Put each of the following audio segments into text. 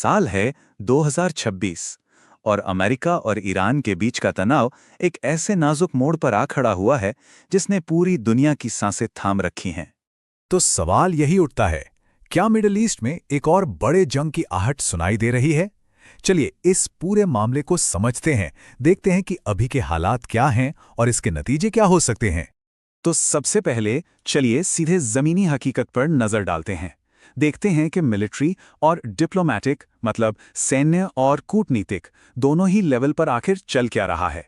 साल है 2026 और अमेरिका और ईरान के बीच का तनाव एक ऐसे नाजुक मोड़ पर आ खड़ा हुआ है जिसने पूरी दुनिया की सांसें थाम रखी हैं। तो सवाल यही उठता है, क्या मिडिल ईस्ट में एक और बड़े जंग की आहट सुनाई दे रही है? चलिए इस पूरे मामले को समझते हैं, देखते हैं कि अभी के हालात क्या हैं और इसके नतीजे क्या हो सकते हैं। तो सबसे पहले चलिए सीधे जमीनी हकीकत पर नजर डालते हैं। देखते हैं कि मिलिट्री और डिप्लोमैटिक मतलब सैन्य और कूटनीतिक दोनों ही लेवल पर आखिर चल क्या रहा है।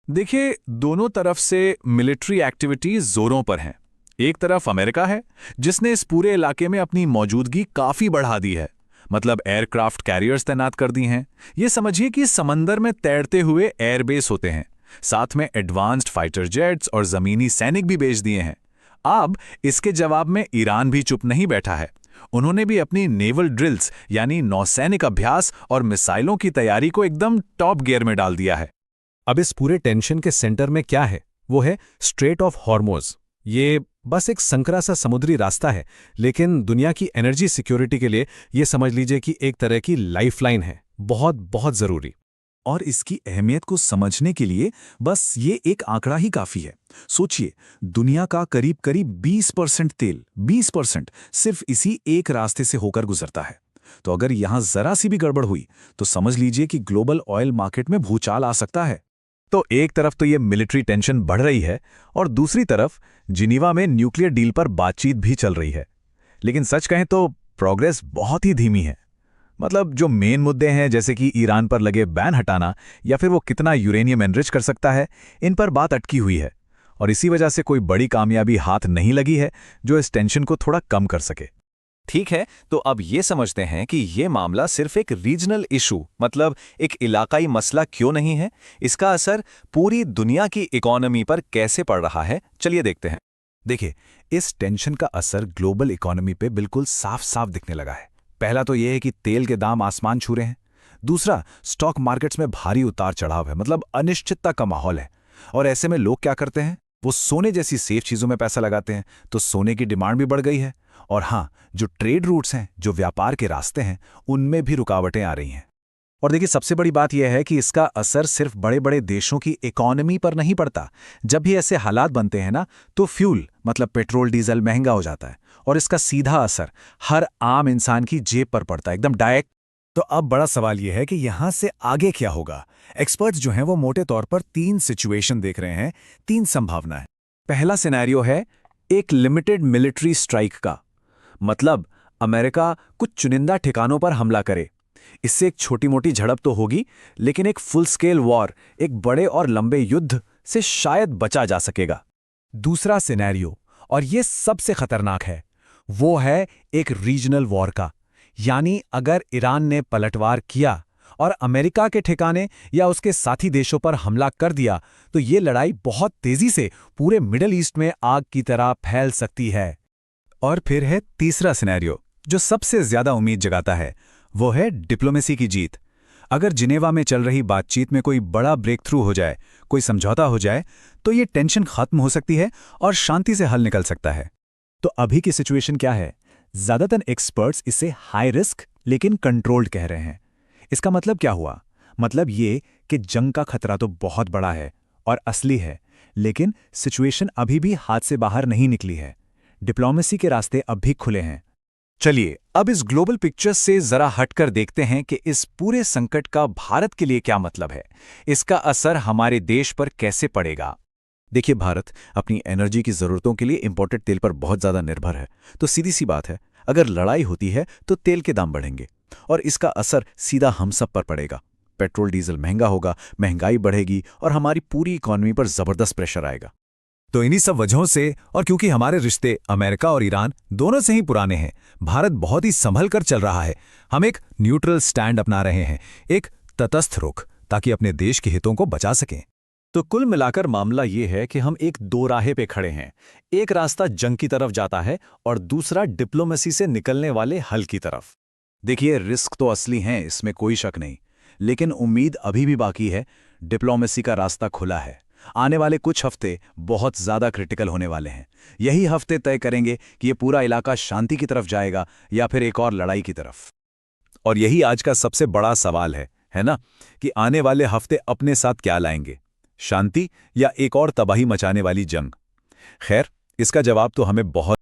देखिए, दोनों तरफ से मिलिट्री एक्टिविटीज जोरों पर हैं। एक तरफ अमेरिका है, जिसने इस पूरे इलाके में अपनी मौजूदगी काफी बढ़ा दी है। मतलब एयरक्राफ्ट कैरियर्स तैनात कर दी हैं। ये समझिए कि समंदर में तैरते हुए एयरबेस होते हैं। साथ में एडवांस्ड फाइटर जेट्स और जमीनी सैनिक भी भेज दिए हैं। अब इसके जवाब में ईरान भी चुप नहीं बैठा है। उन्होंने भी अपनी नेवल ड्रिल्स यानी नौसैनिक अभ्यास और मिसाइलों की तैयारी को एकदम टॉप गियर में डाल दिया है। अब इस पूरे टेंशन के सेंटर में क्या है? वो है स्ट्रेट ऑफ हॉर्मोज। ये बस एक संकरा सा समुद्री रास्ता है, लेकिन दुनिया की एनर्जी सिक्योरिटी के लिए ये समझ लीजिए कि एक तरह की लाइफलाइन है, बहुत बहुत जरूरी। और इसकी अहमियत को समझने के लिए बस ये एक आंकड़ा ही काफी है। सोचिए, दुनिया का करीब करीब 20% तेल 20% सिर्फ इसी एक रास्ते से होकर गुजरता है। तो अगर यहां जरा सी भी गड़बड़ हुई तो समझ लीजिए कि ग्लोबल ऑयल मार्केट में भूचाल आ सकता है। तो एक तरफ तो ये मिलिट्री टेंशन बढ़ रही है और दूसरी तरफ जिनीवा में न्यूक्लियर डील पर बातचीत भी चल रही है। लेकिन सच कहें तो प्रोग्रेस बहुत ही धीमी है। मतलब जो मेन मुद्दे हैं, जैसे कि ईरान पर लगे बैन हटाना या फिर वो कितना यूरेनियम एनरिच कर सकता है, इन पर बात अटकी हुई है। और इसी वजह से कोई बड़ी कामयाबी हाथ नहीं लगी है जो इस टेंशन को थोड़ा कम कर सके। ठीक है, तो अब ये समझते हैं कि ये मामला सिर्फ एक रीजनल इशू मतलब एक इलाकाई मसला क्यों नहीं है। इसका असर पूरी दुनिया की इकोनॉमी पर कैसे पड़ रहा है, चलिए देखते हैं। देखिए, इस टेंशन का असर ग्लोबल इकोनॉमी पे बिल्कुल साफ साफ दिखने लगा है। पहला तो यह है कि तेल के दाम आसमान छू रहे हैं। दूसरा, स्टॉक मार्केट्स में भारी उतार चढ़ाव है, मतलब अनिश्चितता का माहौल है। और ऐसे में लोग क्या करते हैं, वो सोने जैसी सेफ चीजों में पैसा लगाते हैं। तो सोने की डिमांड भी बढ़ गई है। और हाँ, जो ट्रेड रूट्स हैं, जो व्यापार के रास्ते हैं, उनमें भी रुकावटें आ रही हैं। और देखिए, सबसे बड़ी बात यह है कि इसका असर सिर्फ बड़े बड़े देशों की इकोनॉमी पर नहीं पड़ता। जब भी ऐसे हालात बनते हैं ना, तो फ्यूल मतलब पेट्रोल डीजल महंगा हो जाता है और इसका सीधा असर हर आम इंसान की जेब पर पड़ता है, एकदम डायरेक्ट। तो अब बड़ा सवाल यह है कि यहां से आगे क्या होगा। एक्सपर्ट्स जो हैं वो मोटे तौर पर 3 सिचुएशन देख रहे हैं, 3 संभावनाएं। पहला सिनेरियो है एक लिमिटेड मिलिट्री स्ट्राइक का। मतलब अमेरिका कुछ चुनिंदा ठिकानों पर हमला करे। इससे एक छोटी मोटी झड़प तो होगी, लेकिन एक फुल स्केल वॉर, एक बड़े और लंबे युद्ध से शायद बचा जा सकेगा। दूसरा सिनेरियो, और ये सबसे खतरनाक है, वो है एक रीजनल वॉर का। यानी अगर ईरान ने पलटवार किया और अमेरिका के ठिकाने या उसके साथी देशों पर हमला कर दिया, तो ये लड़ाई बहुत तेजी से पूरे मिडिल ईस्ट में आग की तरह फैल सकती है। और फिर है तीसरा सिनेरियो, जो सबसे ज्यादा उम्मीद जगाता है। वो है डिप्लोमेसी की जीत। अगर जिनेवा में चल रही बातचीत में कोई बड़ा ब्रेक थ्रू हो जाए, कोई समझौता हो जाए, तो ये टेंशन खत्म हो सकती है और शांति से हल निकल सकता है। तो अभी की सिचुएशन क्या है? ज्यादातर एक्सपर्ट्स इसे हाई रिस्क लेकिन कंट्रोल्ड कह रहे हैं। इसका मतलब क्या हुआ? मतलब ये कि जंग का खतरा तो बहुत बड़ा है और असली है, लेकिन सिचुएशन अभी भी हाथ से बाहर नहीं निकली है। डिप्लोमेसी के रास्ते अब भी खुले हैं। चलिए अब इस ग्लोबल पिक्चर से जरा हटकर देखते हैं कि इस पूरे संकट का भारत के लिए क्या मतलब है, इसका असर हमारे देश पर कैसे पड़ेगा। देखिए, भारत अपनी एनर्जी की जरूरतों के लिए इंपोर्टेड तेल पर बहुत ज्यादा निर्भर है। तो सीधी सी बात है, अगर लड़ाई होती है तो तेल के दाम बढ़ेंगे और इसका असर सीधा हम सब पर पड़ेगा। पेट्रोल डीजल महंगा होगा, महंगाई बढ़ेगी और हमारी पूरी इकोनॉमी पर जबरदस्त प्रेशर आएगा। तो इन्हीं सब वजहों से, और क्योंकि हमारे रिश्ते अमेरिका और ईरान दोनों से ही पुराने हैं, भारत बहुत ही संभल कर चल रहा है। हम एक न्यूट्रल स्टैंड अपना रहे हैं, एक तटस्थ रुख, ताकि अपने देश के हितों को बचा सकें। तो कुल मिलाकर मामला ये है कि हम एक दो राहे पे खड़े हैं। एक रास्ता जंग की तरफ जाता है और दूसरा डिप्लोमेसी से निकलने वाले हल की तरफ। देखिए, रिस्क तो असली हैं, इसमें कोई शक नहीं, लेकिन उम्मीद अभी भी बाकी है। डिप्लोमेसी का रास्ता खुला है। आने वाले कुछ हफ्ते बहुत ज्यादा क्रिटिकल होने वाले हैं। यही हफ्ते तय करेंगे कि ये पूरा इलाका शांति की तरफ जाएगा या फिर एक और लड़ाई की तरफ। और यही आज का सबसे बड़ा सवाल है ना, कि आने वाले हफ्ते अपने साथ क्या लाएंगे, शांति या एक और तबाही मचाने वाली जंग। खैर, इसका जवाब तो हमें बहुत